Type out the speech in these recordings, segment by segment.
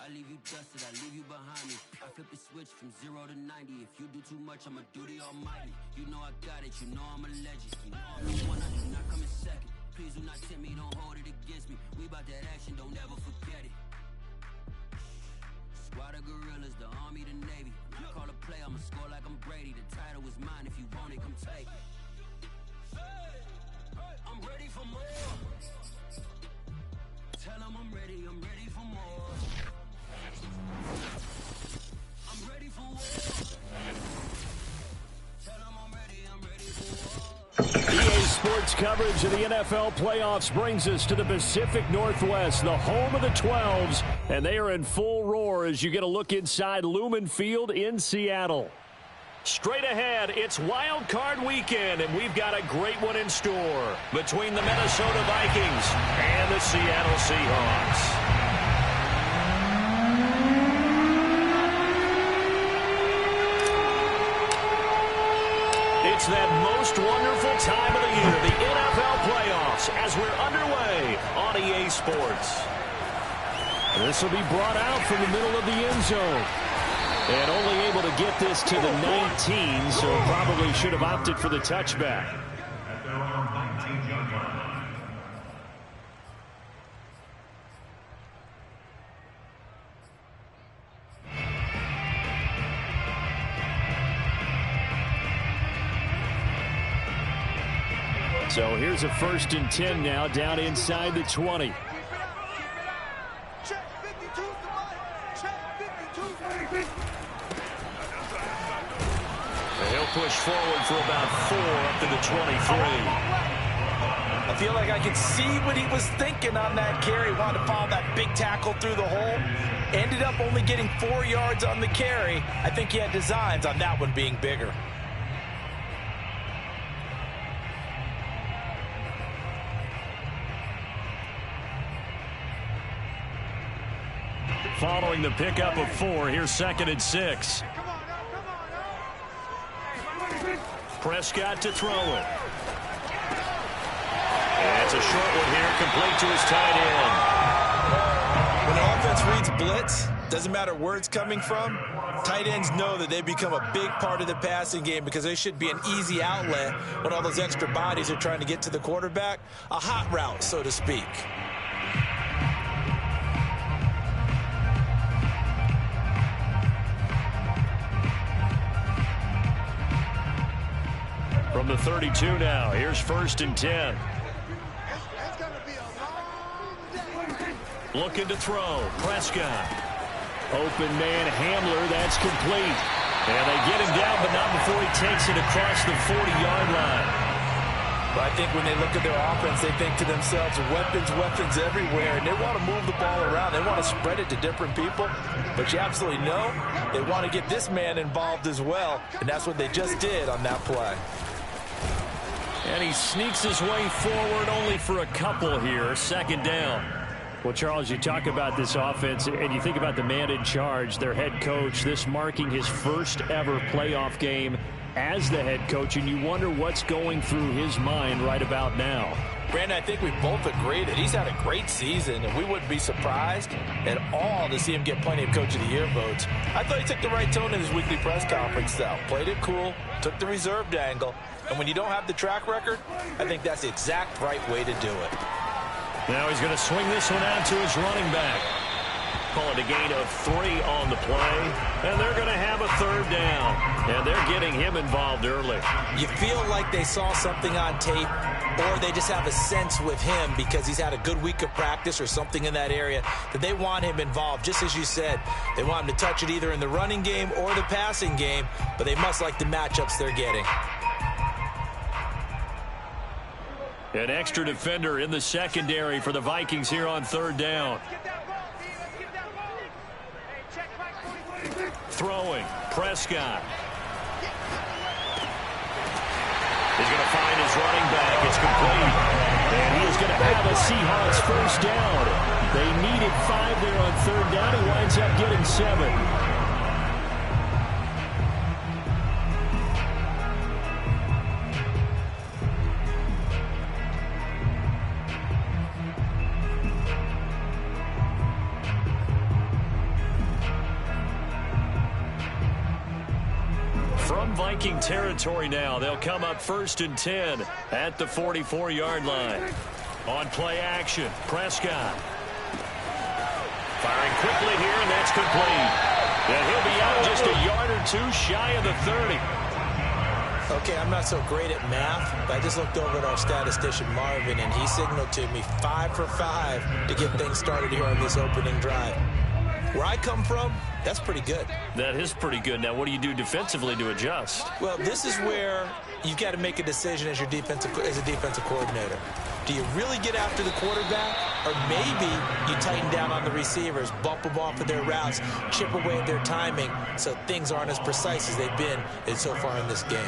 I leave you dusted, I leave you behind me. I flip the switch from 0 to 90. If you do too much, I'ma do the almighty. You know I got it, you know I'm a legend. You know I'm the one, I do not come in second. Please do not tempt me, don't hold it against me. We bout that action, don't ever forget it. Squad of gorillas, the army, the navy. When I call a play, I'ma score like I'm Brady. The title is mine, if you want it, come take it. I'm ready for more. Tell them I'm ready for more. I'm ready for war. Tell them I'm ready for war. EA Sports coverage of the NFL playoffs brings us to the Pacific Northwest, the home of the 12s, and they are in full roar as you get a look inside Lumen Field in Seattle. Straight ahead, it's Wild Card Weekend, and we've got a great one in store between the Minnesota Vikings and the Seattle Seahawks. It's that most wonderful time of the year, the NFL playoffs, as we're underway on EA Sports. This will be brought out from the middle of the end zone. And only able to get this to the 19, so probably should have opted for the touchback. So here's a 1st and 10 now, down inside the 20. He'll push forward for about 4 up to the 23. I feel like I could see what he was thinking on that carry. Wanted to follow that big tackle through the hole. Ended up only getting 4 yards on the carry. I think he had designs on that one being bigger. Following the pickup of 4, here's 2nd and 6. Prescott to throw it. And it's a short one here, complete to his tight end. When an offense reads blitz, doesn't matter where it's coming from, tight ends know that they become a big part of the passing game because they should be an easy outlet when all those extra bodies are trying to get to the quarterback. A hot route, so to speak. From the 32 now, here's 1st and 10. Looking to throw, Prescott. Open man Hamler, that's complete. And they get him down, but not before he takes it across the 40-yard line. But I think when they look at their offense, they think to themselves, weapons everywhere, and they want to move the ball around. They want to spread it to different people. But you absolutely know they want to get this man involved as well, and that's what they just did on that play. And he sneaks his way forward only for a couple here. 2nd down. Well, Charles, you talk about this offense, and you think about the man in charge, their head coach, this marking his first ever playoff game as the head coach, and you wonder what's going through his mind right about now. Brandon, I think we both agree that he's had a great season, and we wouldn't be surprised at all to see him get plenty of Coach of the Year votes. I thought he took the right tone in his weekly press conference, though. Played it cool, took the reserved angle, and when you don't have the track record, I think that's the exact right way to do it. Now he's going to swing this one out to his running back. Call it a gain of 3 on the play, and they're going to have a 3rd down. And they're getting him involved early. You feel like they saw something on tape, or they just have a sense with him because he's had a good week of practice or something in that area that they want him involved. Just as you said, they want him to touch it either in the running game or the passing game, but they must like the matchups they're getting. An extra defender in the secondary for the Vikings here on 3rd down. Throwing, Prescott. He's going to find his running back. It's complete. And he is going to have a Seahawks 1st down. They needed 5 there on 3rd down. He winds up getting 7. in Viking territory now. They'll come up 1st and 10 at the 44-yard line. On play action, Prescott. Firing quickly here, and that's complete. And he'll be out just a yard or two shy of the 30. Okay, I'm not so great at math, but I just looked over at our statistician, Marvin, and he signaled to me 5 for 5 to get things started here on this opening drive. Where I come from, that's pretty good. That is pretty good. Now, what do you do defensively to adjust? Well, this is where you've got to make a decision as a defensive coordinator. Do you really get after the quarterback, or maybe you tighten down on the receivers, bump them off of their routes, chip away at their timing so things aren't as precise as they've been so far in this game?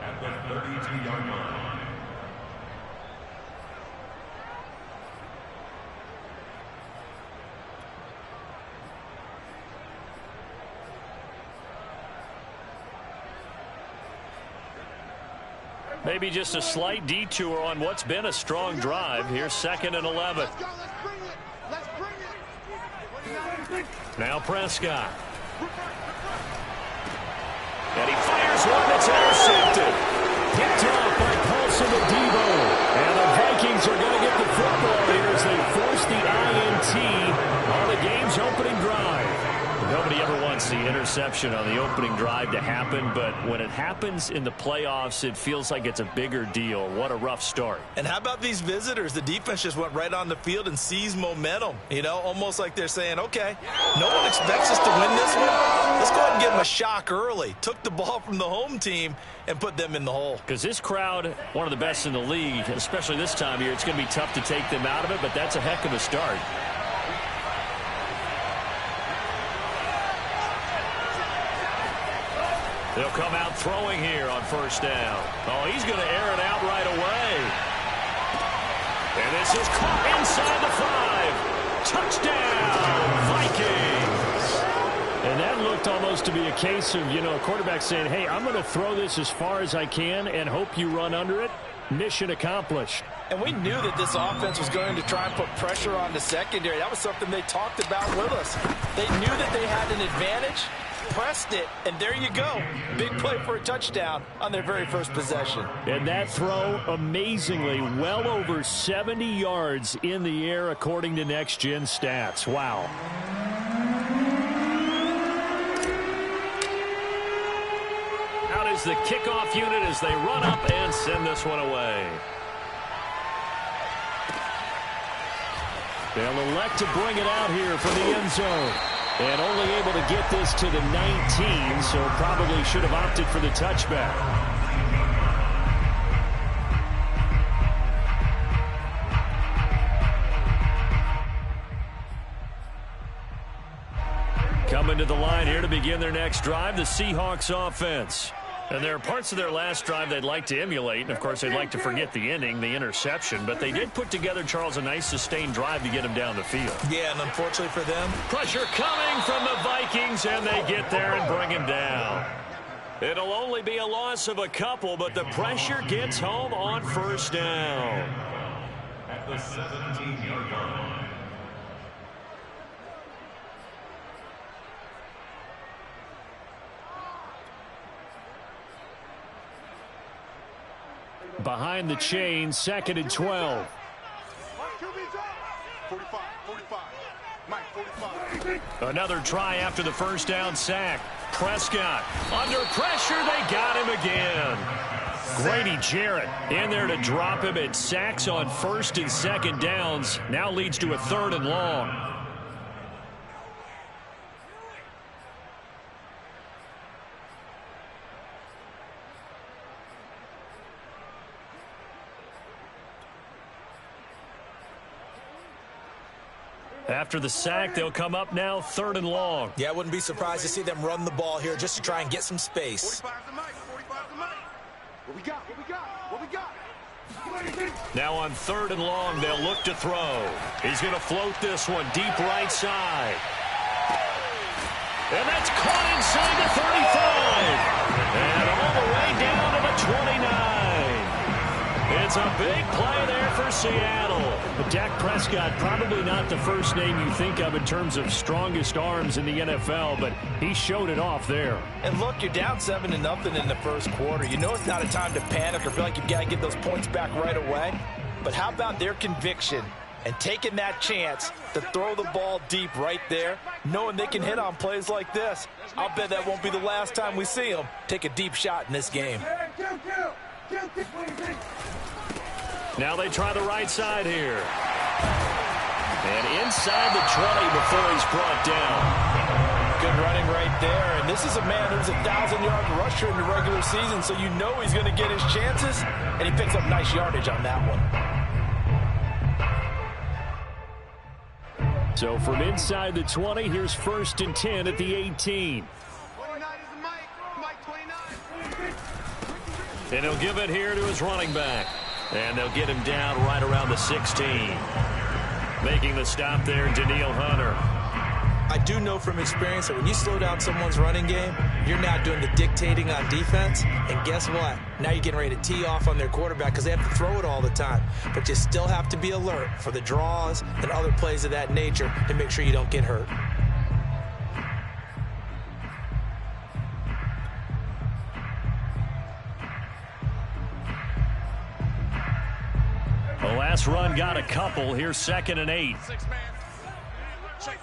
At the 32-yard line. Maybe just a slight detour on what's been a strong drive. Here's 2nd and 11. Now Prescott. And he fires one that's intercepted. Picked off by Paulson and Devo. And the Vikings are going to get the football here as they force the INT on the game's opening drive. Nobody ever wants the interception on the opening drive to happen, but when it happens in the playoffs, it feels like it's a bigger deal. What a rough start. And how about these visitors? The defense just went right on the field and seized momentum. You know, almost like they're saying, okay, no one expects us to win this one. Let's go ahead and give them a shock early. Took the ball from the home team and put them in the hole. Because this crowd, one of the best in the league, especially this time of year, it's going to be tough to take them out of it, but that's a heck of a start. They'll come out throwing here on 1st down. Oh, he's going to air it out right away. And this is caught inside the 5. Touchdown, Vikings. And that looked almost to be a case of, a quarterback saying, hey, I'm going to throw this as far as I can and hope you run under it. Mission accomplished. And we knew that this offense was going to try and put pressure on the secondary. That was something they talked about with us. They knew that they had an advantage, pressed it, and there you go. Big play for a touchdown on their very first possession. And that throw, amazingly, well over 70 yards in the air, according to Next Gen Stats. Wow. Out is the kickoff unit as they run up and send this one away. They'll elect to bring it out here for the end zone. And only able to get this to the 19, so probably should have opted for the touchback. Coming to the line here to begin their next drive, the Seahawks offense. And there are parts of their last drive they'd like to emulate. And, of course, they'd like to forget the ending, the interception. But they did put together, Charles, a nice sustained drive to get him down the field. Yeah, and unfortunately for them, pressure coming from the Vikings, and they get there and bring him down. It'll only be a loss of a couple, but the pressure gets home on 1st down. At the 17-yard line. Behind the chain, 2nd and 12. 45. Another try after the 1st down sack. Prescott under pressure. They got him again. Grady Jarrett in there to drop him at sacks on 1st and 2nd downs. Now leads to a 3rd and long. After the sack, they'll come up now 3rd and long. Yeah, I wouldn't be surprised to see them run the ball here just to try and get some space. 45 the mic. What we got? Now on 3rd and long, they'll look to throw. He's going to float this one deep right side. And that's caught inside the 35. And all the way down to the 29. It's a big play there for for Seattle. Dak Prescott, probably not the first name you think of in terms of strongest arms in the NFL, but he showed it off there. And look, you're down 7-0 in the first quarter. You know it's not a time to panic or feel like you've got to get those points back right away. But how about their conviction and taking that chance to throw the ball deep right there, knowing they can hit on plays like this? I'll bet that won't be the last time we see them take a deep shot in this game. Now they try the right side here. And inside the 20 before he's brought down. Good running right there. And this is a man who's a 1,000-yard rusher in the regular season, so you know he's going to get his chances, and he picks up nice yardage on that one. So from inside the 20, here's 1st and 10 at the 18. And he'll give it here to his running back. And they'll get him down right around the 16. Making the stop there, Danielle Hunter. I do know from experience that when you slow down someone's running game, you're now doing the dictating on defense. And guess what? Now you're getting ready to tee off on their quarterback because they have to throw it all the time. But you still have to be alert for the draws and other plays of that nature to make sure you don't get hurt. The last run got a couple. Here's 2nd and 8. Check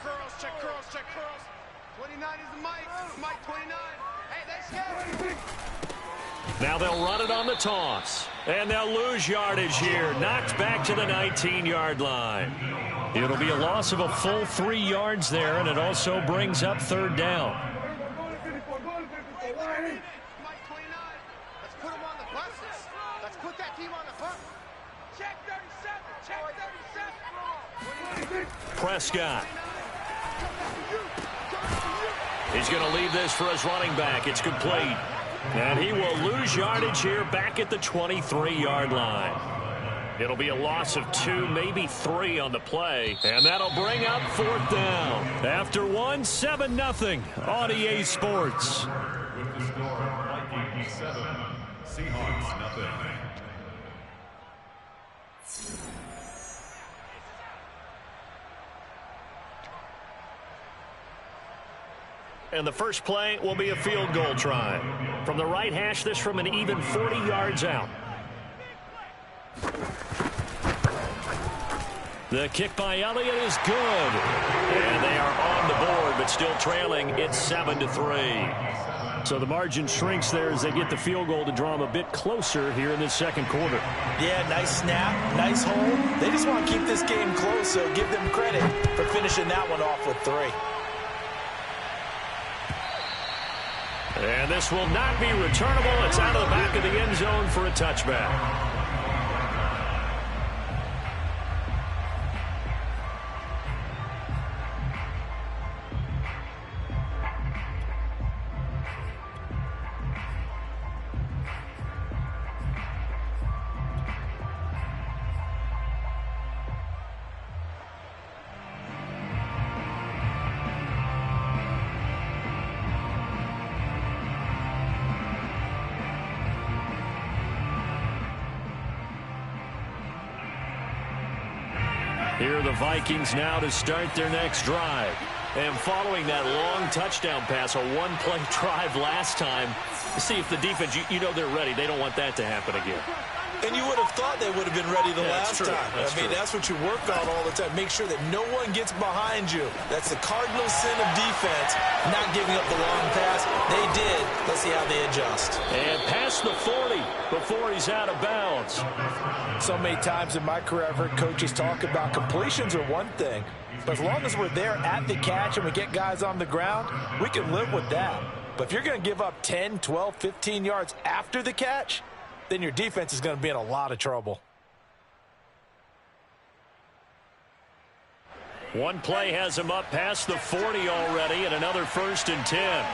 curls, check curls, check curls. 29 is the Mike. Mike 29. Hey, that's good. Now they'll run it on the toss. And they'll lose yardage here. Knocked back to the 19-yard line. It'll be a loss of a full 3 yards there, and it also brings up 3rd down. Mike 29. Let's put him on the buses. Let's put that team on the bus. Check 37. Check 37. Prescott. He's going to leave this for his running back. It's complete. And he will lose yardage here back at the 23-yard line. It'll be a loss of 2, maybe 3 on the play. And that'll bring up 4th down. After 1, 7-0 on EA Sports. With the score, Vikings 7, Seahawks 0. And the first play will be a field goal try. From the right hash, this from an even 40 yards out. The kick by Elliott is good. And they are on the board, but still trailing. It's 7-3. So the margin shrinks there as they get the field goal to draw them a bit closer here in this 2nd quarter. Yeah, nice snap, nice hold. They just want to keep this game close, so give them credit for finishing that one off with 3. And this will not be returnable. It's out of the back of the end zone for a touchback. Here are the Vikings now to start their next drive. And following that long touchdown pass, a one-play drive last time, see if the defense, you know they're ready. They don't want that to happen again. And you would have thought they would have been ready the last time. That's what you work on all the time. Make sure that no one gets behind you. That's the cardinal sin of defense, not giving up the long pass. They did. Let's see how they adjust. And past the 40 before he's out of bounds. So many times in my career, I've heard coaches talk about completions are one thing. But as long as we're there at the catch and we get guys on the ground, we can live with that. But if you're going to give up 10, 12, 15 yards after the catch, then your defense is going to be in a lot of trouble. One play has him up past the 40 already, and another 1st and 10.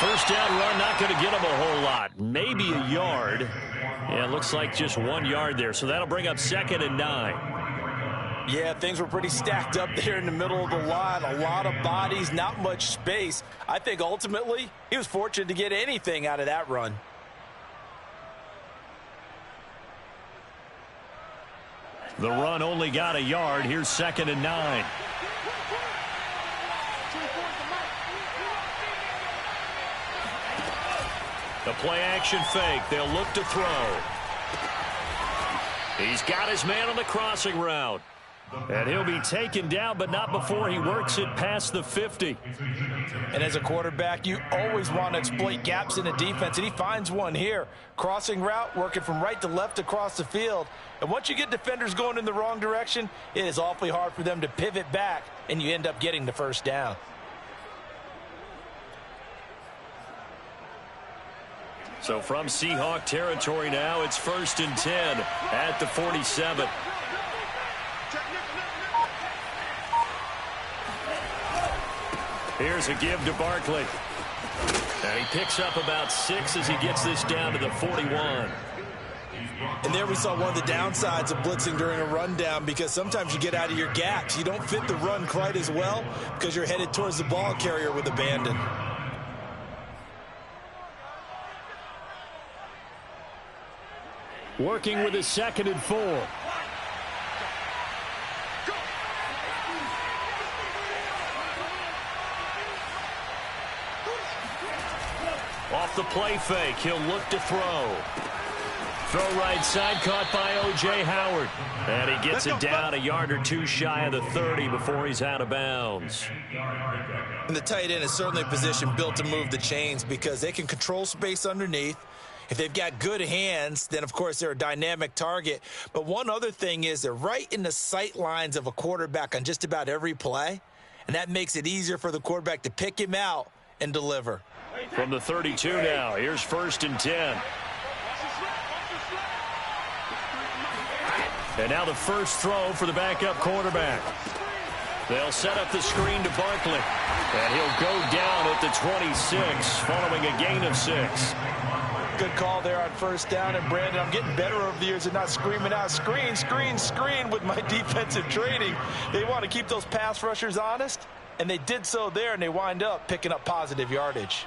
First down run, not going to get him a whole lot. Maybe a yard. Yeah, it looks like just 1 yard there. So that'll bring up 2nd and 9. Yeah, things were pretty stacked up there in the middle of the line. A lot of bodies, not much space. I think ultimately he was fortunate to get anything out of that run. The run only got a yard. Here's 2nd and 9. The play action fake. They'll look to throw. He's got his man on the crossing route. And he'll be taken down, but not before he works it past the 50. And as a quarterback, you always want to exploit gaps in the defense, and he finds one here. Crossing route, working from right to left across the field. And once you get defenders going in the wrong direction, it is awfully hard for them to pivot back, and you end up getting the first down. So from Seahawk territory now, it's 1st and 10 at the 47. Here's a give to Barkley. And he picks up about 6 as he gets this down to the 41. And there we saw one of the downsides of blitzing during a rundown, because sometimes you get out of your gaps. You don't fit the run quite as well because you're headed towards the ball carrier with abandon. Working with his 2nd and 4. Off the play fake, he'll look to throw. Throw right side, caught by O.J. Howard. And he gets it down a yard or 2 shy of the 30 before he's out of bounds. And the tight end is certainly a position built to move the chains because they can control space underneath. If they've got good hands, then, of course, they're a dynamic target. But one other thing is they're right in the sight lines of a quarterback on just about every play, and that makes it easier for the quarterback to pick him out and deliver. From the 32 now, here's 1st and 10. And now the first throw for the backup quarterback. They'll set up the screen to Barkley. And he'll go down at the 26 following a gain of 6. Good call there on 1st down. And, Brandon, I'm getting better over the years at not screaming out, screen, screen, screen with my defensive training. They want to keep those pass rushers honest, and they did so there, and they wind up picking up positive yardage.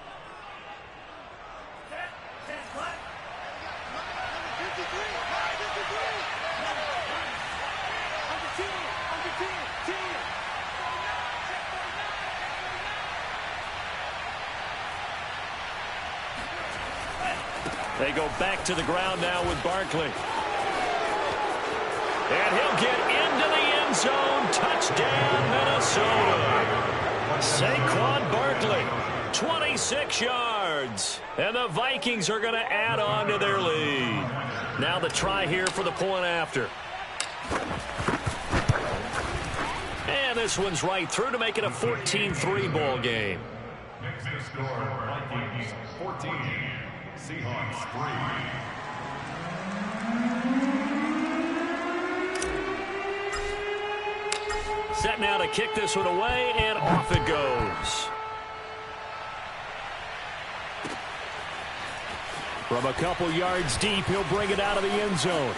They go back to the ground now with Barkley. And he'll get into the end zone. Touchdown, Minnesota. Saquon Barkley, 26 yards. And the Vikings are going to add on to their lead. Now the try here for the point after. And this one's right through to make it a 14-3 ball game. Next to score, Vikings 14, Seahawks 3. Set now to kick this one away, and off it goes. From a couple yards deep, he'll bring it out of the end zone.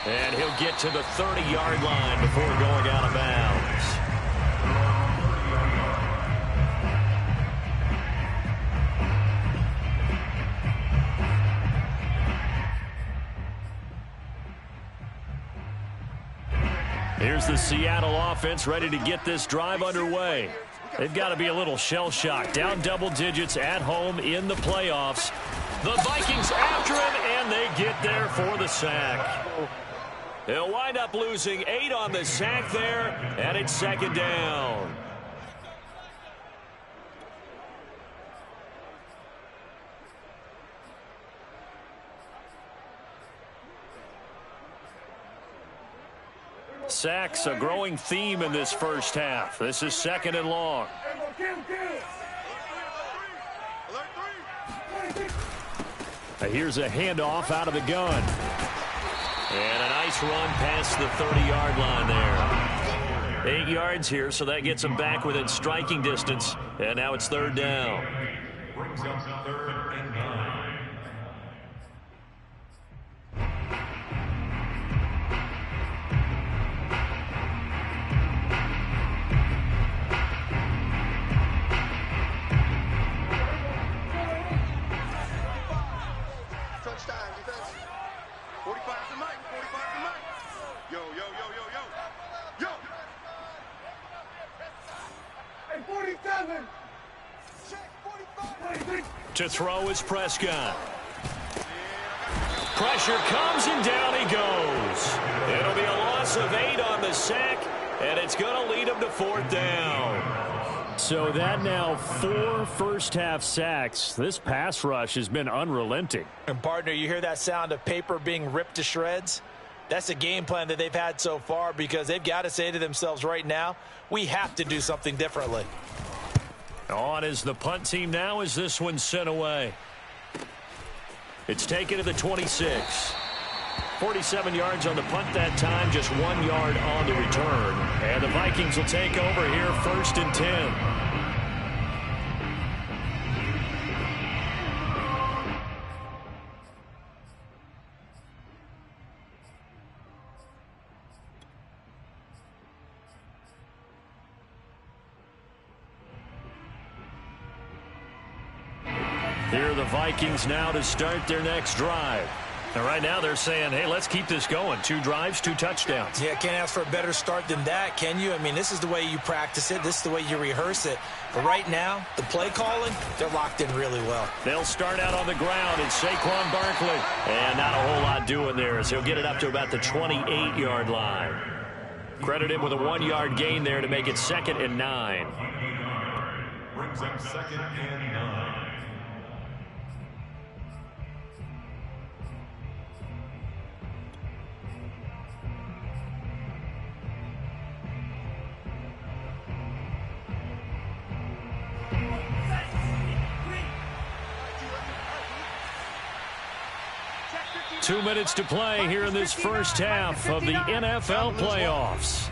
And he'll get to the 30-yard line before going out of bounds. Here's the Seattle offense ready to get this drive underway. They've got to be a little shell-shocked. Down double digits at home in the playoffs. The Vikings after him, and they get there for the sack. They'll wind up losing 8 on the sack there, and it's second down. Sacks, a growing theme in this first half. This is second and long. Here's a handoff out of the gun. And a nice run past the 30-yard line there. 8 yards here, so that gets them back within striking distance. And now it's third down. Brings up 3rd and 9. To throw is Prescott. Pressure comes and down he goes. It'll be a loss of 8 on the sack, and it's going to lead him to 4th down. So that now 4 first-half sacks. This pass rush has been unrelenting. And, partner, you hear that sound of paper being ripped to shreds? That's a game plan that they've had so far because they've got to say to themselves right now, we have to do something differently. On is the punt team now as this one's sent away. It's taken to the 26. 47 yards on the punt that time, just 1 yard on the return. And the Vikings will take over here 1st and 10. Here are the Vikings now to start their next drive. And right now they're saying, hey, let's keep this going. 2 drives, 2 touchdowns. Yeah, can't ask for a better start than that, can you? I mean, this is the way you practice it. This is the way you rehearse it. But right now, the play calling, they're locked in really well. They'll start out on the ground. It's Saquon Barkley. And not a whole lot doing there as he'll get it up to about the 28-yard line. Credit him with a 1-yard gain there to make it 2nd and 9. Brings them 2nd and 9. Two minutes to play here in this first half of the NFL playoffs.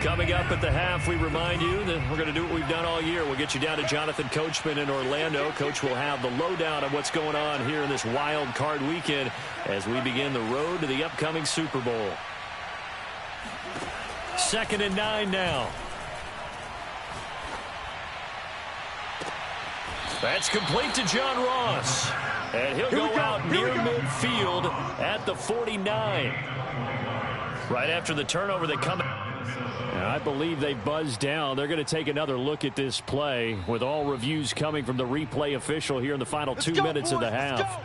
Coming up at the half, we remind you that we're going to do what we've done all year. We'll get you down to Jonathan Coachman in Orlando. Coach will have the lowdown on what's going on here in this wild card weekend as we begin the road to the upcoming Super Bowl. 2nd and 9 now. That's complete to John Ross. And he'll go out near midfield at the 49. Right after the turnover, they come. I believe they buzzed down. They're going to take another look at this play with all reviews coming from the replay official here in the final 2 minutes of the half.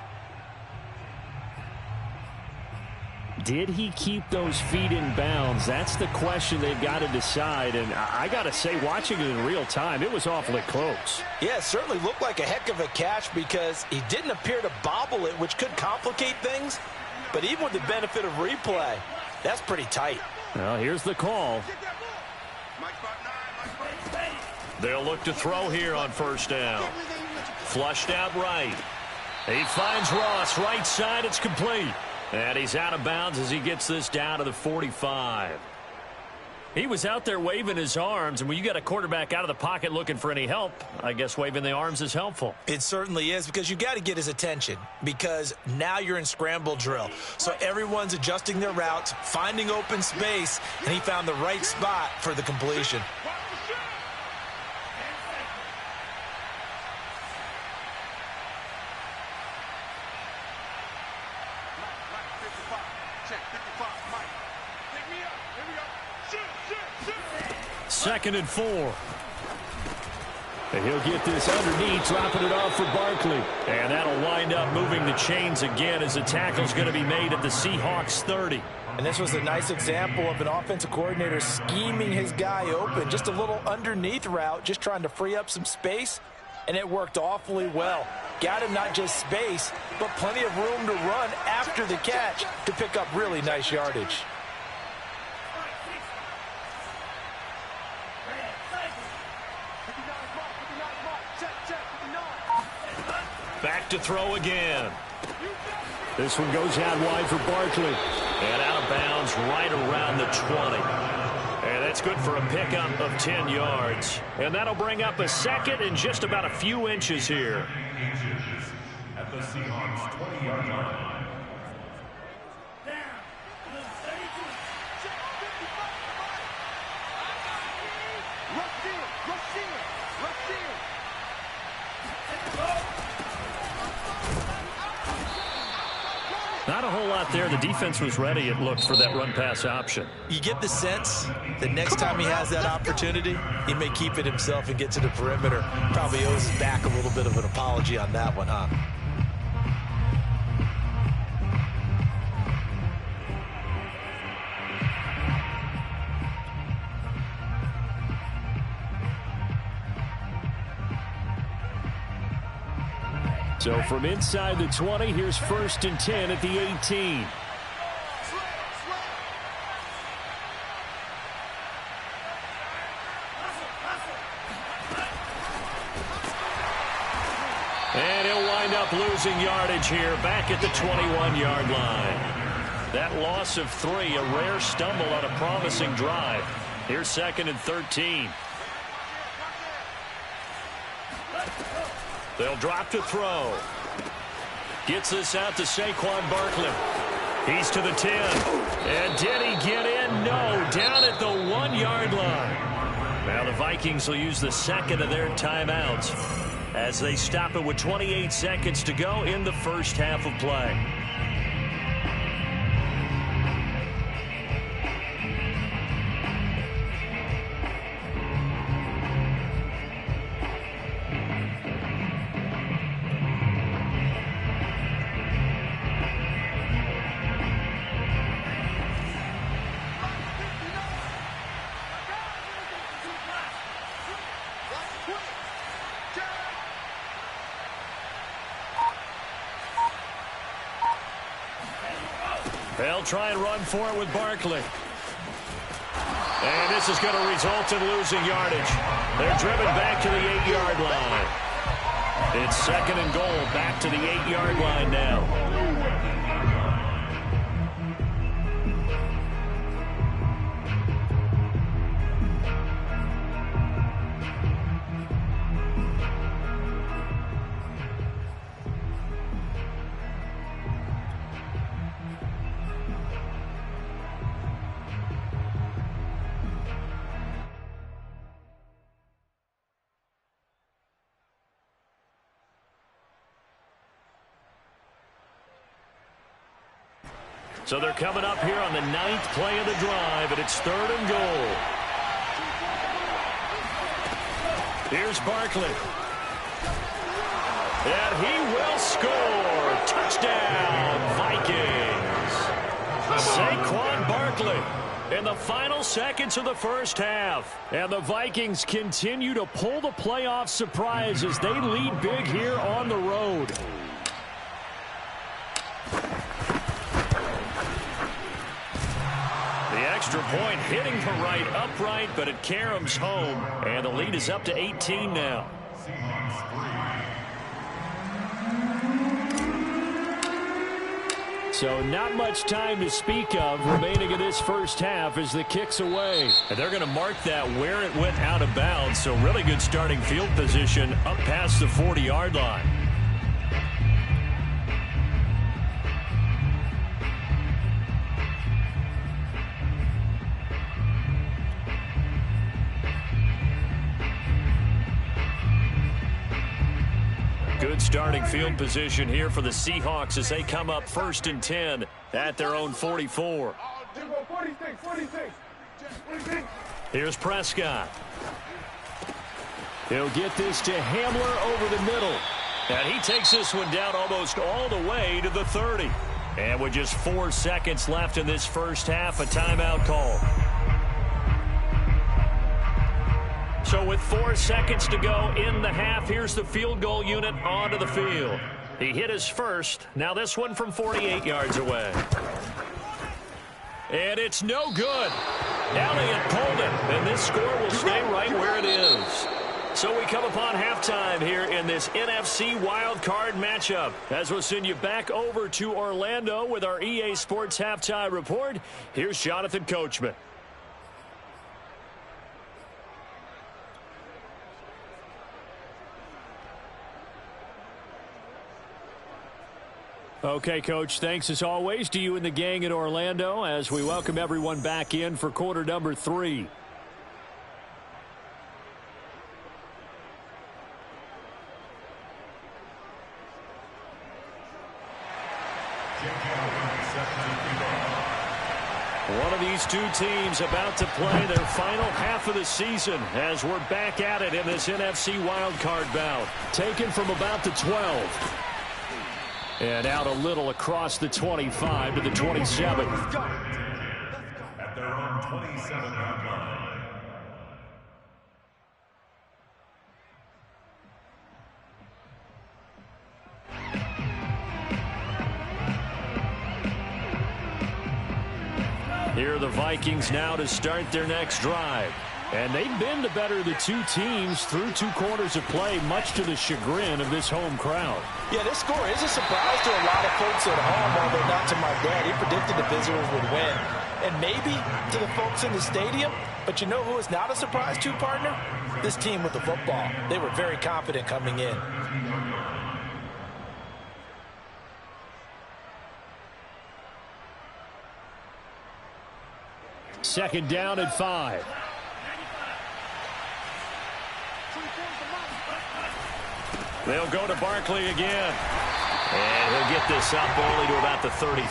Did he keep those feet in bounds? That's the question they've got to decide. And I got to say, watching it in real time, it was awfully close. Yeah, it certainly looked like a heck of a catch because he didn't appear to bobble it, which could complicate things. But even with the benefit of replay, that's pretty tight. Well, here's the call. They'll look to throw here on 1st down. Flushed out right. He finds Ross right side. It's complete. And he's out of bounds as he gets this down to the 45. He was out there waving his arms, and when you got a quarterback out of the pocket looking for any help, I guess waving the arms is helpful. It certainly is because you got to get his attention because now you're in scramble drill. So everyone's adjusting their routes, finding open space, and he found the right spot for the completion. Second and 4. And he'll get this underneath, dropping it off for Barkley. And that'll wind up moving the chains again as the tackle's going to be made at the Seahawks 30. And this was a nice example of an offensive coordinator scheming his guy open. Just a little underneath route, just trying to free up some space. And it worked awfully well. Got him not just space, but plenty of room to run after the catch to pick up really nice yardage. Back to throw again. This one goes out wide for Barkley. And out of bounds right around the 20. And that's good for a pickup of 10 yards. And that'll bring up a 2nd and just about a few inches here. At the Seahawks 20-yard line. a whole lot there. The defense was ready, it looked, for that run-pass option. You get the sense that next time he has that opportunity, he may keep it himself and get to the perimeter. Probably owes his back a little bit of an apology on that one, huh? So from inside the 20, here's 1st and 10 at the 18. And he'll wind up losing yardage here back at the 21-yard line. That loss of 3, a rare stumble on a promising drive. Here's 2nd and 13. They'll drop to throw. Gets this out to Saquon Barkley. He's to the 10. And did he get in? No. Down at the 1-yard line. Now the Vikings will use the 2nd of their timeouts as they stop it with 28 seconds to go in the first half of play. They'll try and run for it with Barkley. And this is going to result in losing yardage. They're driven back to the 8-yard line. It's 2nd and goal, back to the 8-yard line now. So they're coming up here on the 9th play of the drive, and it's 3rd and goal. Here's Barkley. And he will score. Touchdown, Vikings. Saquon Barkley in the final seconds of the first half. And the Vikings continue to pull the playoff surprise as they lead big here on the road. Extra point hitting the right upright, but it caroms home, and the lead is up to 18 now. So not much time to speak of remaining in this first half as the kick's away. And they're going to mark that where it went out of bounds, so really good starting field position up past the 40-yard line. Good starting field position here for the Seahawks as they come up 1st and 10 at their own 44. Here's Prescott. He'll get this to Hamler over the middle. And he takes this one down almost all the way to the 30. And with just 4 seconds left in this first half, a timeout call. So with 4 seconds to go in the half, here's the field goal unit onto the field. He hit his first. Now this one from 48 yards away. And it's no good. Elliott pulled it, and this score will stay right where it is. So we come upon halftime here in this NFC Wild Card matchup. As we'll send you back over to Orlando with our EA Sports Halftime Report, here's Jonathan Coachman. Okay, Coach, thanks as always to you and the gang in Orlando as we welcome everyone back in for quarter number 3. One of these two teams about to play their final half of the season as we're back at it in this NFC wildcard bout. Taken from about the 12. And out a little across the 25 to the 27. At their own 27-yard line. Here are the Vikings now to start their next drive. And they've been the better of the two teams through 2 quarters of play, much to the chagrin of this home crowd. Yeah, this score is a surprise to a lot of folks at home, although not to my dad. He predicted the visitors would win. And maybe to the folks in the stadium. But you know who is not a surprise to, partner? This team with the football. They were very confident coming in. Second down and 5. They'll go to Barkley again. And he'll get this up only to about the 33.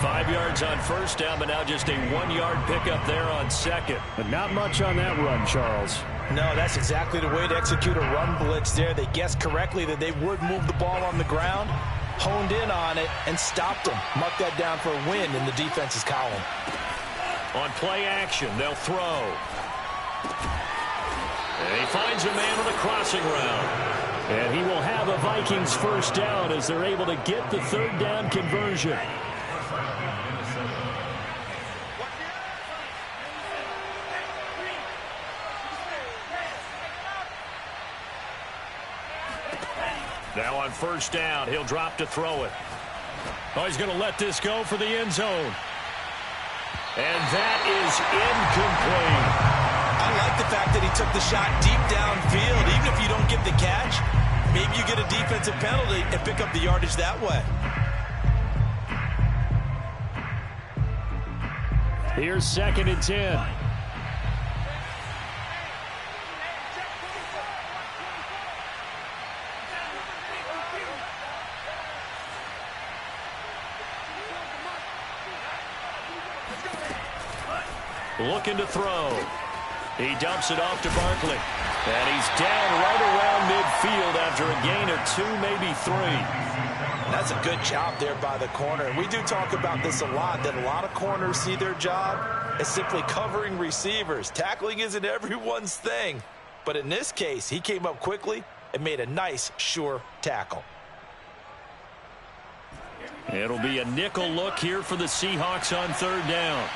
5 yards on first down, but now just a 1-yard pickup there on second. But not much on that run, Charles. No, that's exactly the way to execute a run blitz there. They guessed correctly that they would move the ball on the ground, honed in on it, and stopped them. Mark that down for a win in the defense's column. On play action, they'll throw. And he finds a man on the crossing route. And he will have a Vikings first down as they're able to get the third down conversion. Now on first down, he'll drop to throw it. Oh, he's going to let this go for the end zone. And that is incomplete. I like the fact that he took the shot deep downfield. Even if you don't get the catch, maybe you get a defensive penalty and pick up the yardage that way. Here's 2nd and 10. Looking to throw. He dumps it off to Barkley. And he's down right around midfield after a gain of 2, maybe 3. That's a good job there by the corner. We do talk about this a lot, that a lot of corners see their job as simply covering receivers. Tackling isn't everyone's thing. But in this case, he came up quickly and made a nice, sure tackle. It'll be a nickel look here for the Seahawks on third down.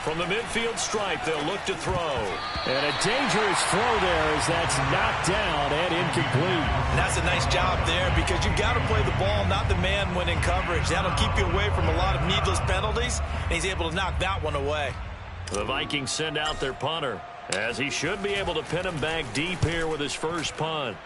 From the midfield stripe, they'll look to throw. And a dangerous throw there as that's knocked down and incomplete. And that's a nice job there because you've got to play the ball, not the man when in coverage. That'll keep you away from a lot of needless penalties, and he's able to knock that one away. The Vikings send out their punter, as he should be able to pin him back deep here with his first punt.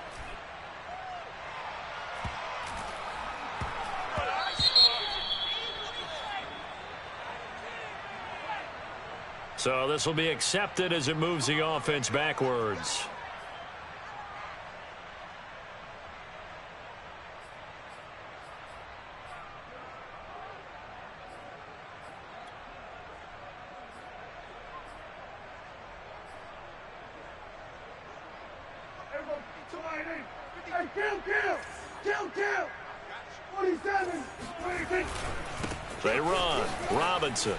So this will be accepted as it moves the offense backwards. They run. Robinson.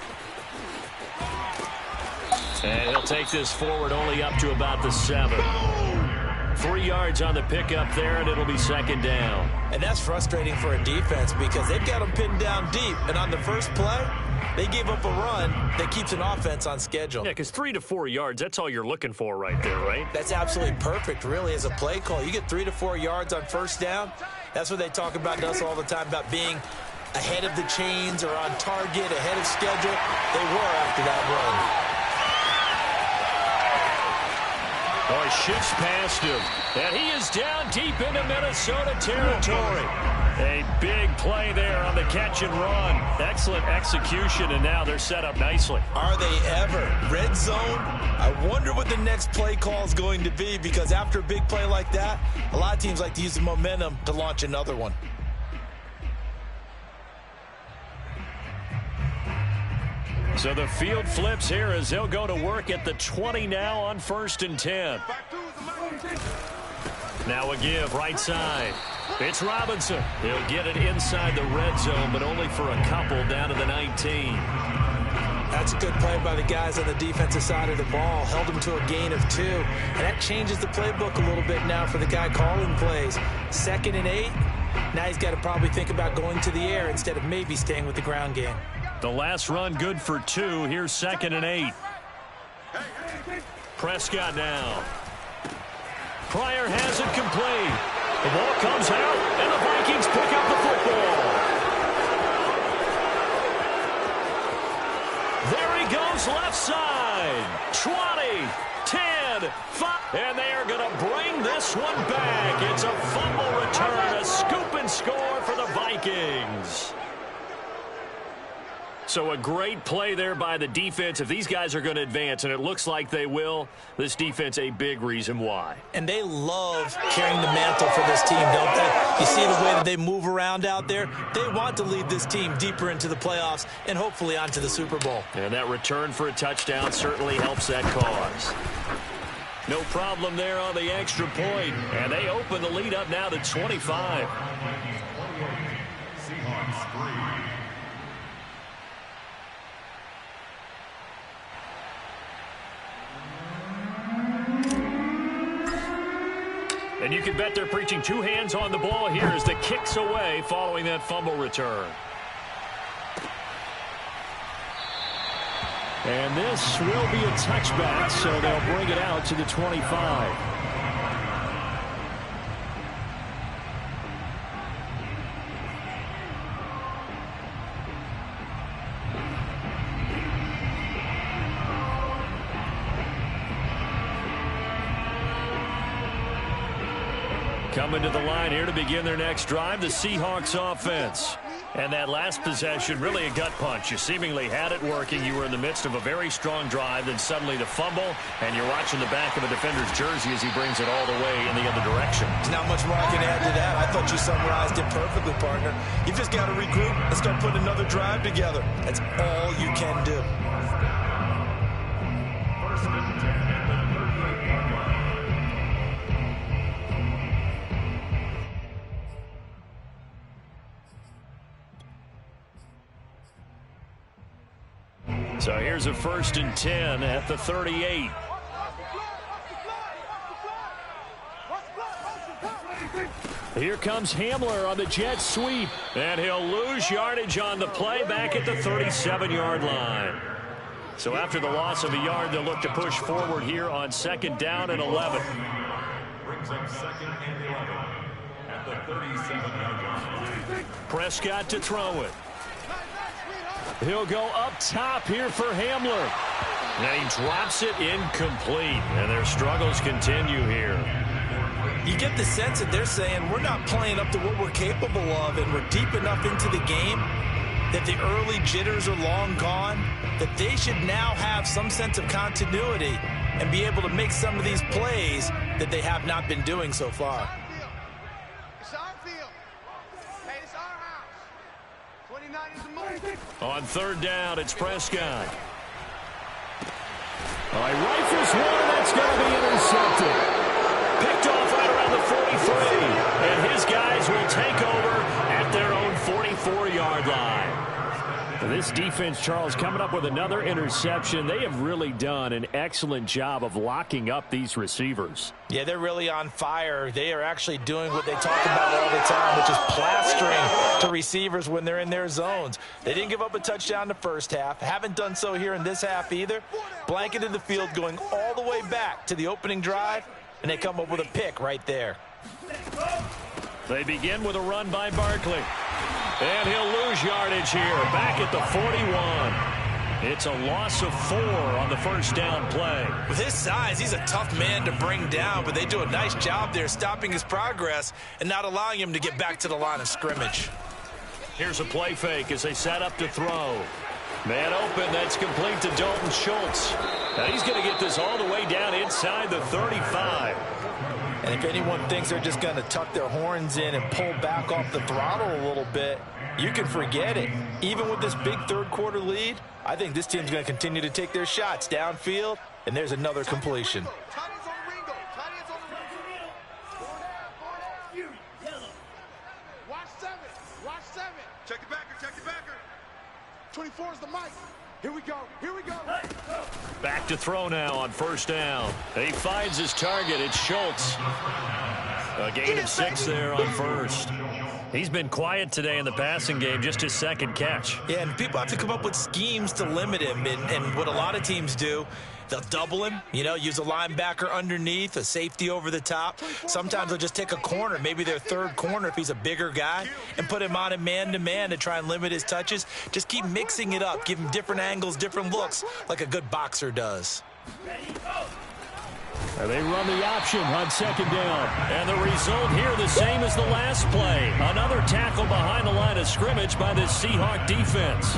And he'll take this forward only up to about the 7. 3 yards on the pickup there, and it'll be second down. And that's frustrating for a defense because they've got them pinned down deep. And on the first play, they gave up a run that keeps an offense on schedule. Yeah, because 3 to 4 yards, that's all you're looking for right there, right? That's absolutely perfect, really, as a play call. You get 3 to 4 yards on first down. That's what they talk about to us all the time, about being ahead of the chains or on target, ahead of schedule. They were after that run. Oh, he shifts past him. And he is down deep into Minnesota territory. A big play there on the catch and run. Excellent execution, and now they're set up nicely. Are they ever? Red zone? I wonder what the next play call is going to be, because after a big play like that, a lot of teams like to use the momentum to launch another one. So the field flips here as they'll go to work at the 20 now on 1st and 10. Now a give right side. It's Robinson. He'll get it inside the red zone, but only for a couple down to the 19. That's a good play by the guys on the defensive side of the ball. Held them to a gain of 2. And that changes the playbook a little bit now for the guy calling plays. 2nd and 8. Now he's got to probably think about going to the air instead of maybe staying with the ground game. The last run good for 2. Here's 2nd and 8. Prescott now. Pryor has it complete. The ball comes out, and the Vikings pick up the football. There he goes left side. 20, 10, 5. And they are going to bring this one back. It's a fumble return, a scoop and score for the Vikings. So a great play there by the defense. If these guys are going to advance, and it looks like they will, this defense a big reason why. And they love carrying the mantle for this team, don't they? You see the way that they move around out there? They want to lead this team deeper into the playoffs and hopefully onto the Super Bowl. And that return for a touchdown certainly helps that cause. No problem there on the extra point. And they open the lead up now to 25. Seahawks 3. And you can bet they're preaching 2 hands on the ball here as the kick's away following that fumble return. And this will be a touchback, so they'll bring it out to the 25. Coming to the line here to begin their next drive, the Seahawks offense. And that last possession, really a gut punch. You seemingly had it working. You were in the midst of a very strong drive, then suddenly the fumble, and you're watching the back of a defender's jersey as he brings it all the way in the other direction. There's not much more I can add to that. I thought you summarized it perfectly, partner. You've just got to regroup and start putting another drive together. That's all you can do. First and 10 at the 38-yard line. So here's a 1st and 10 at the 38. Here comes Hamler on the jet sweep, and he'll lose yardage on the play back at the 37-yard line. So after the loss of a yard, they'll look to push forward here on 2nd down and 11. Brings up 2nd and 11 at the 37-yard line. Prescott to throw it. He'll go up top here for Hamler. And he drops it incomplete. And their struggles continue here. You get the sense that they're saying we're not playing up to what we're capable of, and we're deep enough into the game that the early jitters are long gone, that they should now have some sense of continuity and be able to make some of these plays that they have not been doing so far. It's our field. Hey, it's our house. 29 is the move. On 3rd down, it's Prescott. All right, rifles one. That's going to be intercepted. Picked off right around the 43. And his guys will take over at their own 44-yard line. This defense, Charles, coming up with another interception. They have really done an excellent job of locking up these receivers. Yeah, they're really on fire. They are actually doing what they talk about all the time, which is plastering to receivers when they're in their zones. They didn't give up a touchdown the first half. Haven't done so here in this half either. Blanketed the field going all the way back to the opening drive, and they come up with a pick right there. They begin with a run by Barkley. And he'll lose yardage here, back at the 41. It's a loss of 4 on the first down play. With his size, he's a tough man to bring down, but they do a nice job there stopping his progress and not allowing him to get back to the line of scrimmage. Here's a play fake as they set up to throw. Man open, that's complete to Dalton Schultz. Now he's going to get this all the way down inside the 35. And if anyone thinks they're just going to tuck their horns in and pull back off the throttle a little bit, you can forget it. Even with this big third-quarter lead, I think this team's going to continue to take their shots downfield, and there's another completion. Watch 7. Watch 7. Check the backer. Check the backer. 24 is the mic. Here we go. Here we go. Back to throw now on first down. He finds his target. It's Schultz. A gain of 6 there on first. He's been quiet today in the passing game, just his second catch. Yeah, and people have to come up with schemes to limit him. And what a lot of teams do, they'll double him, use a linebacker underneath, a safety over the top. Sometimes they'll just take a corner, maybe their third corner if he's a bigger guy, and put him on a man-to-man to try and limit his touches. Just keep mixing it up, give him different angles, different looks, like a good boxer does. And they run the option on second down. And the result here the same as the last play. Another tackle behind the line of scrimmage by this Seahawk defense.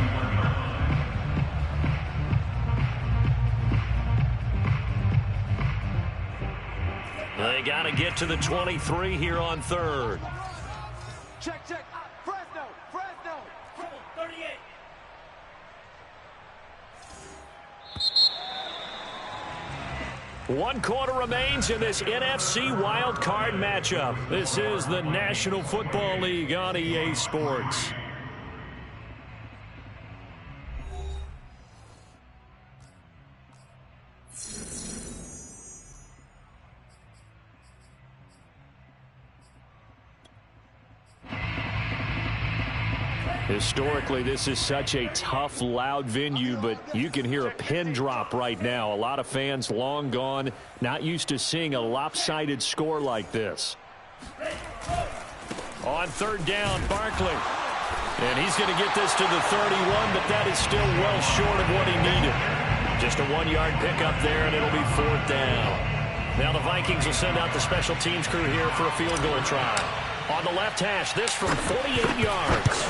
They got to get to the 23 here on third. Check. Fresno. 38. One quarter remains in this NFC Wild Card matchup. This is the National Football League on EA Sports. Historically, this is such a tough, loud venue, but you can hear a pin drop right now. A lot of fans long gone, not used to seeing a lopsided score like this. On third down, Barkley. And he's going to get this to the 31, but that is still well short of what he needed. Just a 1-yard pickup there, and it'll be fourth down. Now the Vikings will send out the special teams crew here for a field goal try. On the left hash, this from 48 yards.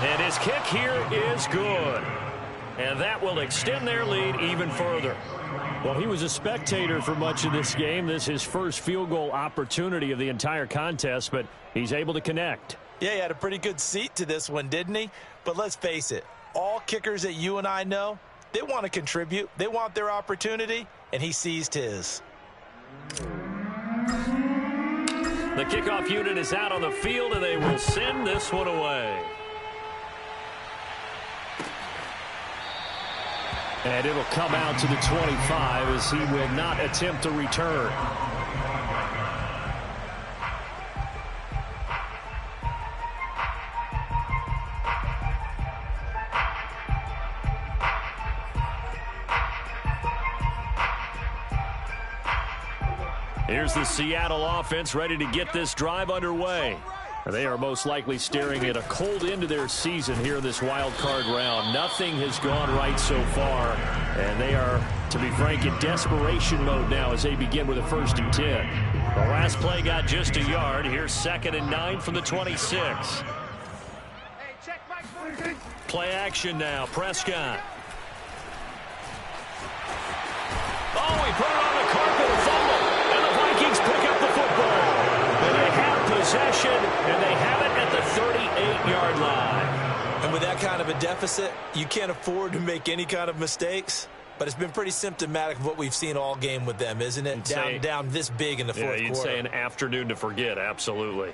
And his kick here is good. And that will extend their lead even further. Well, he was a spectator for much of this game. This is his first field goal opportunity of the entire contest, but he's able to connect. Yeah, he had a pretty good seat to this one, didn't he? But let's face it, all kickers that you and I know, they want to contribute. They want their opportunity, and he seized his. The kickoff unit is out on the field, and they will send this one away. And it'll come out to the 25 as he will not attempt to return. Here's the Seattle offense ready to get this drive underway. They are most likely staring at a cold end of their season here in this wild card round. Nothing has gone right so far, and they are, to be frank, in desperation mode now as they begin with a 1st and 10. The last play got just a yard. Here's 2nd and 9 from the 26. Play action now. Prescott. Oh, he put it on the carpet, a fumble, and the Vikings pick up the football. And they have possession, and they have it at the 38-yard line. And with that kind of a deficit, you can't afford to make any kind of mistakes. But it's been pretty symptomatic of what we've seen all game with them, isn't it? Down this big in the fourth quarter. You'd say an afternoon to forget, absolutely.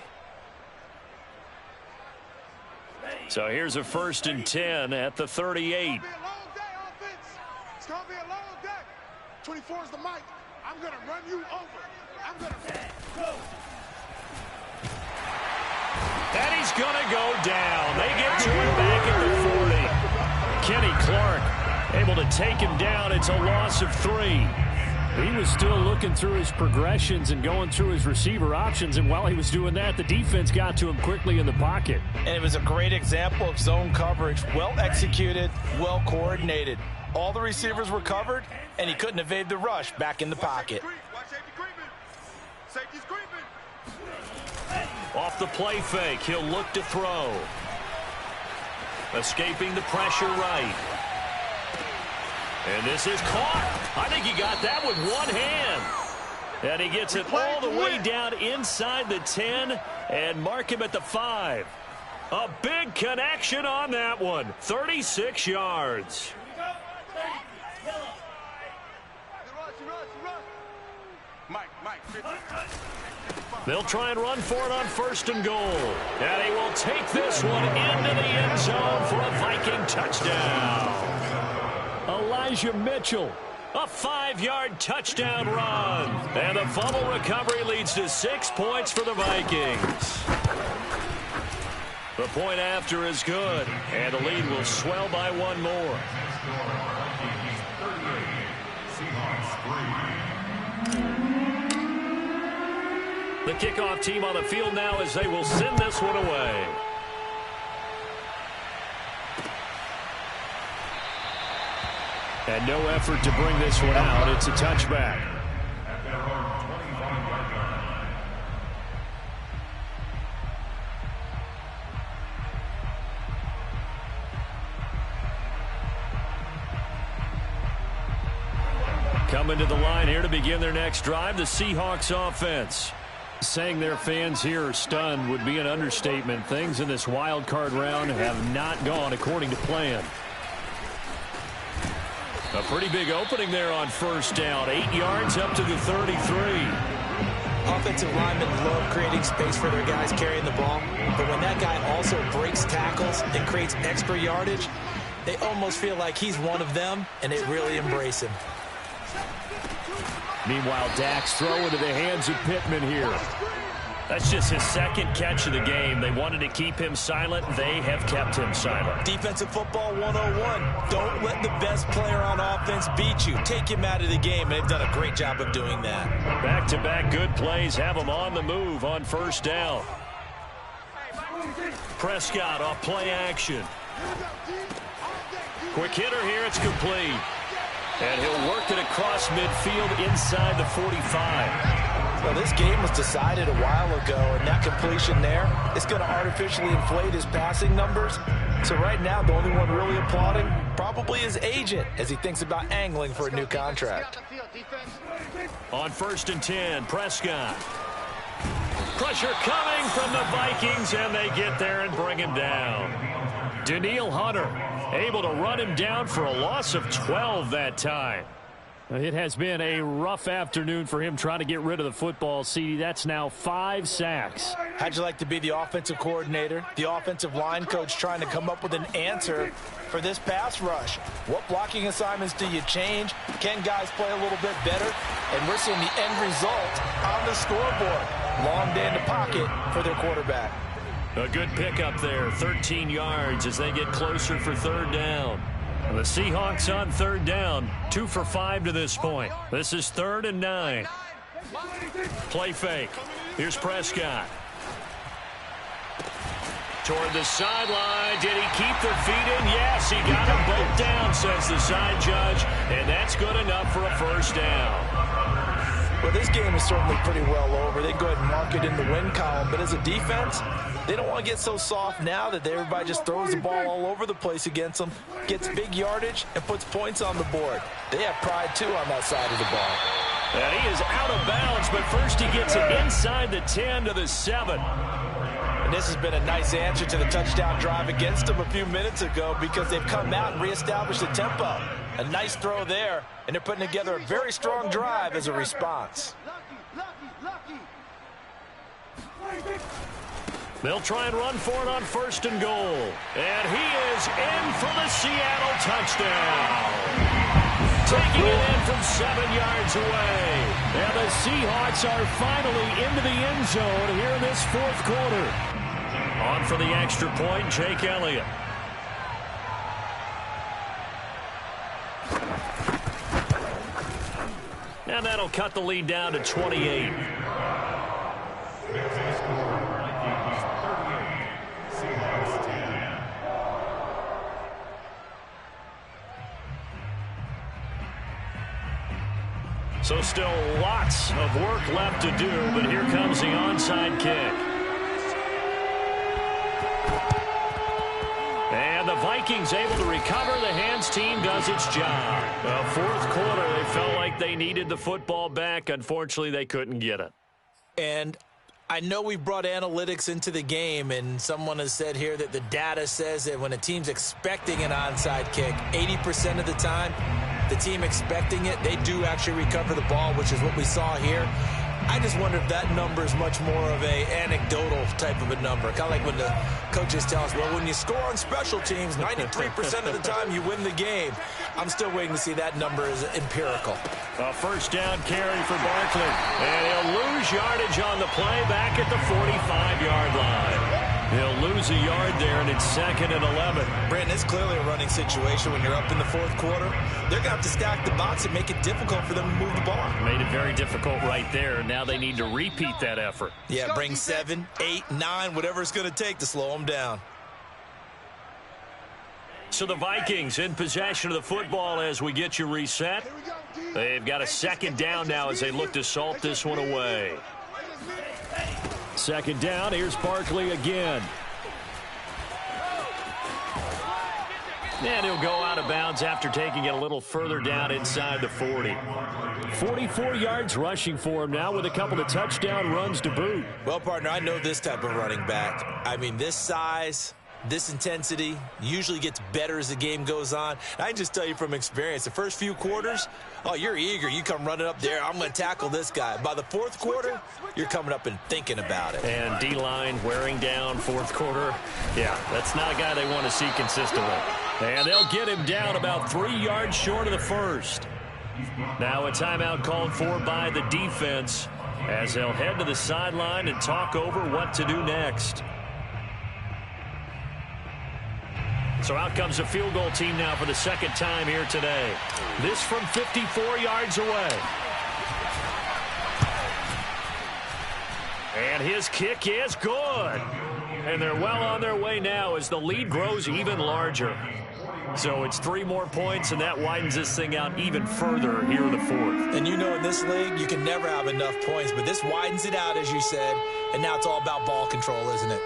So here's a 1st and 10 at the 38. It's going to be a long day. 24 is the mic. I'm going to run you over. I'm going to... And he's going to go down. They get to him back at the 40. Kenny Clark able to take him down. It's a loss of 3. He was still looking through his progressions and going through his receiver options, and while he was doing that, the defense got to him quickly in the pocket. And it was a great example of zone coverage. Well executed, well coordinated. All the receivers were covered, and he couldn't evade the rush back in the pocket. Off the play fake, he'll look to throw. Escaping the pressure right. And this is caught. I think he got that with one hand. And he gets it all the way down inside the 10 and mark him at the 5. A big connection on that one. 36 yards. They'll try and run for it on 1st and goal. And he will take this one into the end zone for a Viking touchdown. Elijah Mitchell, a 5-yard touchdown run. And the fumble recovery leads to 6 points for the Vikings. The point after is good, and the lead will swell by one more. The kickoff team on the field now as they will send this one away. And no effort to bring this one out. It's a touchback. Coming to the line here to begin their next drive, the Seahawks offense. Saying their fans here are stunned would be an understatement. Things in this wild card round have not gone according to plan. A pretty big opening there on 1st down. 8 yards up to the 33. Offensive linemen love creating space for their guys carrying the ball. But when that guy also breaks tackles and creates extra yardage, they almost feel like he's one of them, and they really embrace him. Meanwhile, Dak's throw into the hands of Pittman here. That's just his 2nd catch of the game. They wanted to keep him silent. They have kept him silent. Defensive football 101. Don't let the best player on offense beat you. Take him out of the game, and they've done a great job of doing that. Back-to-back good plays have him on the move on 1st down. Prescott off play action. Quick hitter here. It's complete. And he'll work it across midfield inside the 45. Well, this game was decided a while ago, and that completion there is going to artificially inflate his passing numbers. So right now, the only one really applauding probably his agent as he thinks about angling for a new contract. On 1st and 10, Prescott. Pressure coming from the Vikings, and they get there and bring him down. Danielle Hunter able to run him down for a loss of 12 that time. It has been a rough afternoon for him trying to get rid of the football. CD, that's now 5 sacks. How'd you like to be the offensive coordinator, the offensive line coach trying to come up with an answer for this pass rush? What blocking assignments do you change? Can guys play a little bit better? And we're seeing the end result on the scoreboard. Long day in the pocket for their quarterback. A good pickup there, 13 yards as they get closer for 3rd down. The Seahawks on 3rd down, 2 for 5 to this point. This is 3rd and 9. Play fake. Here's Prescott. Toward the sideline. Did he keep the feet in? Yes, he got them both down, says the side judge. And that's good enough for a 1st down. Well, this game is certainly pretty well over. They can go ahead and mark it in the win column. But as a defense, they don't want to get so soft now that everybody just throws the ball all over the place against them, gets big yardage, and puts points on the board. They have pride, too, on that side of the ball. And he is out of bounds, but first he gets it inside the 10 to the 7. And this has been a nice answer to the touchdown drive against them a few minutes ago because they've come out and reestablished the tempo. A nice throw there, and they're putting together a very strong drive as a response. They'll try and run for it on 1st and goal. And he is in for the Seattle touchdown. Taking it in from 7 yards away. And the Seahawks are finally into the end zone here in this 4th quarter. On for the extra point, Jake Elliott. And that'll cut the lead down to 28. So still lots of work left to do, but here comes the onside kick. And the Vikings able to recover. The hands team does its job. Well, fourth quarter, they felt like they needed the football back. Unfortunately, they couldn't get it. And I know we brought analytics into the game, and someone has said here that the data says that when a team's expecting an onside kick, 80% of the time, the team expecting it, they do actually recover the ball, which is what we saw here. I just wonder if that number is much more of a anecdotal type of a number. Kind of like when the coaches tell us, well, when you score on special teams, 93% of the time you win the game. I'm still waiting to see that number is empirical. A first down carry for Barkley. And he'll lose yardage on the play back at the 45-yard line. He'll lose a yard there, and it's 2nd and 11. Brandon, it's clearly a running situation when you're up in the fourth quarter. They're going to have to stack the box and make it difficult for them to move the ball. Made it very difficult right there. Now they need to repeat that effort. Yeah, bring 7, 8, 9, whatever it's going to take to slow them down. So the Vikings in possession of the football as we get you reset. They've got a second down now as they look to salt this one away. Second down, here's Barkley again. And he'll go out of bounds after taking it a little further down inside the 40. 44 yards rushing for him now with a couple of touchdown runs to boot. Well, partner, I know this type of running back. I mean, this size, this intensity usually gets better as the game goes on. I can just tell you from experience, the first few quarters, oh, you're eager. You come running up there. I'm going to tackle this guy. By the fourth quarter, you're coming up and thinking about it. And D-line wearing down fourth quarter. Yeah, that's not a guy they want to see consistently. And they'll get him down about 3 yards short of the first. Now a timeout called for by the defense as they'll head to the sideline and talk over what to do next. So out comes the field goal team now for the second time here today. This from 54 yards away. And his kick is good. And they're well on their way now as the lead grows even larger. So it's 3 more points, and that widens this thing out even further here in the fourth. And you know in this league, you can never have enough points, but this widens it out, as you said, and now it's all about ball control, isn't it?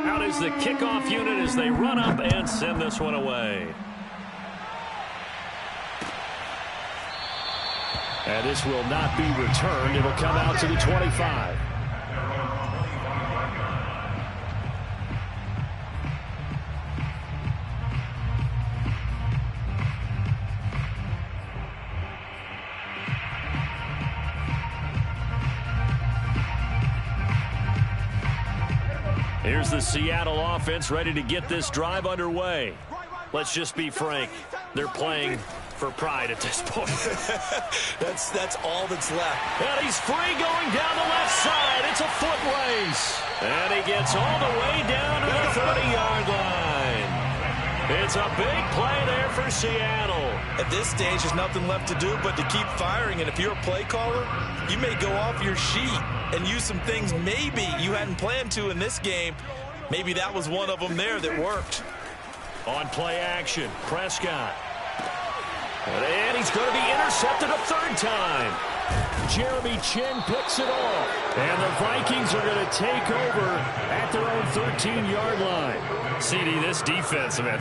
Out is the kickoff unit as they run up and send this one away. And this will not be returned. It'll come out to the 25. Here's the Seattle offense ready to get this drive underway. Let's just be frank. They're playing for pride at this point. That's all that's left. And he's free going down the left side. It's a foot race. And he gets all the way down to the 30-yard line. It's a big play there for Seattle. At this stage, there's nothing left to do but to keep firing. And if you're a play caller, you may go off your sheet and use some things maybe you hadn't planned to in this game. Maybe that was one of them there that worked. On play action, Prescott. And he's going to be intercepted a third time. Jeremy Chin picks it off. And the Vikings are going to take over at their own 13-yard line. CD, this defense, man,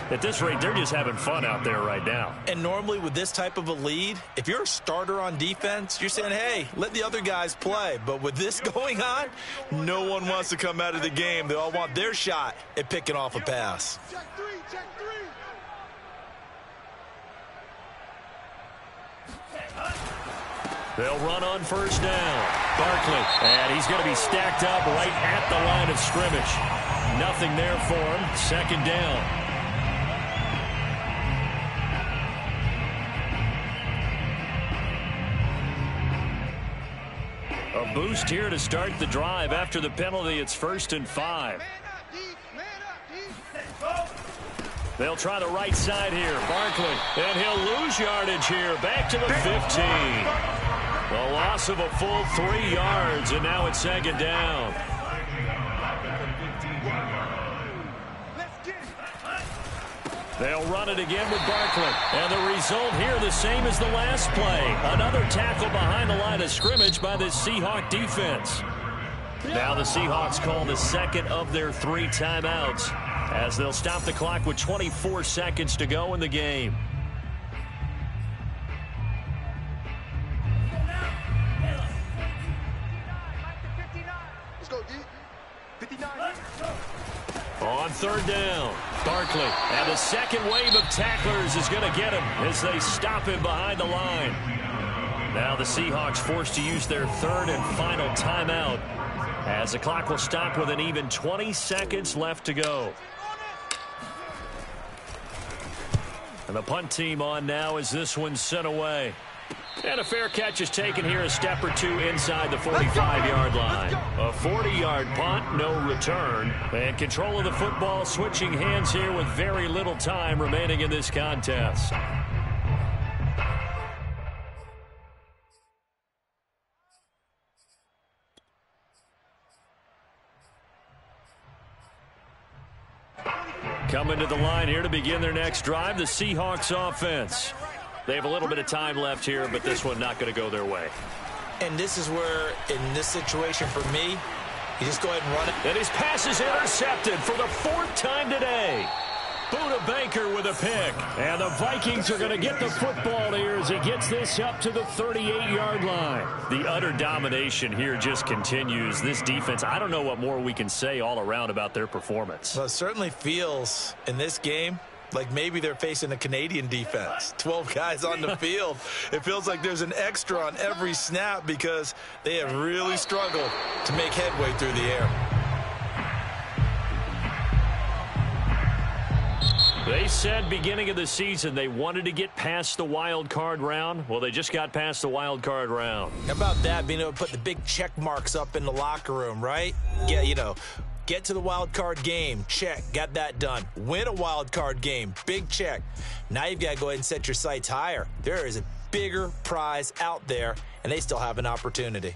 at this rate, they're just having fun out there right now. And normally with this type of a lead, if you're a starter on defense, you're saying, hey, let the other guys play. But with this going on, no one wants to come out of the game. They all want their shot at picking off a pass. Check three. They'll run on first down. Barkley, and he's going to be stacked up right at the line of scrimmage. Nothing there for him. Second down. A boost here to start the drive. After the penalty, it's 1st and 5. They'll try the right side here. Barkley. And he'll lose yardage here. Back to the 15. A loss of a full 3 yards, and now it's second down. They'll run it again with Barkley. And the result here the same as the last play. Another tackle behind the line of scrimmage by the Seahawk defense. Now the Seahawks call the second of their 3 timeouts as they'll stop the clock with 24 seconds to go in the game. Let's go, D. 59. On third down, Barkley. And the second wave of tacklers is going to get him as they stop him behind the line. Now the Seahawks forced to use their 3rd and final timeout as the clock will stop with an even 20 seconds left to go. And the punt team on now as this one's sent away. And a fair catch is taken here a step or 2 inside the 45-yard line. A 40-yard punt, no return. And control of the football switching hands here with very little time remaining in this contest. Coming to the line here to begin their next drive, the Seahawks offense. They have a little bit of time left here, but this one not going to go their way. And this is where, in this situation for me, you just go ahead and run it. And his pass is intercepted for the 4th time today. Buda Baker with a pick. And the Vikings are going to get the football here as he gets this up to the 38-yard line. The utter domination here just continues. This defense, I don't know what more we can say all around about their performance. Well, it certainly feels in this game like maybe they're facing a Canadian defense. 12 guys on the field. It feels like there's an extra on every snap because they have really struggled to make headway through the air. They said beginning of the season they wanted to get past the wild card round. Well, they just got past the wild card round. How about that, being able to put the big check marks up in the locker room, right? Yeah, you know, get to the wild card game, check, got that done. Win a wild card game, big check. Now you've got to go ahead and set your sights higher. There is a bigger prize out there, and they still have an opportunity.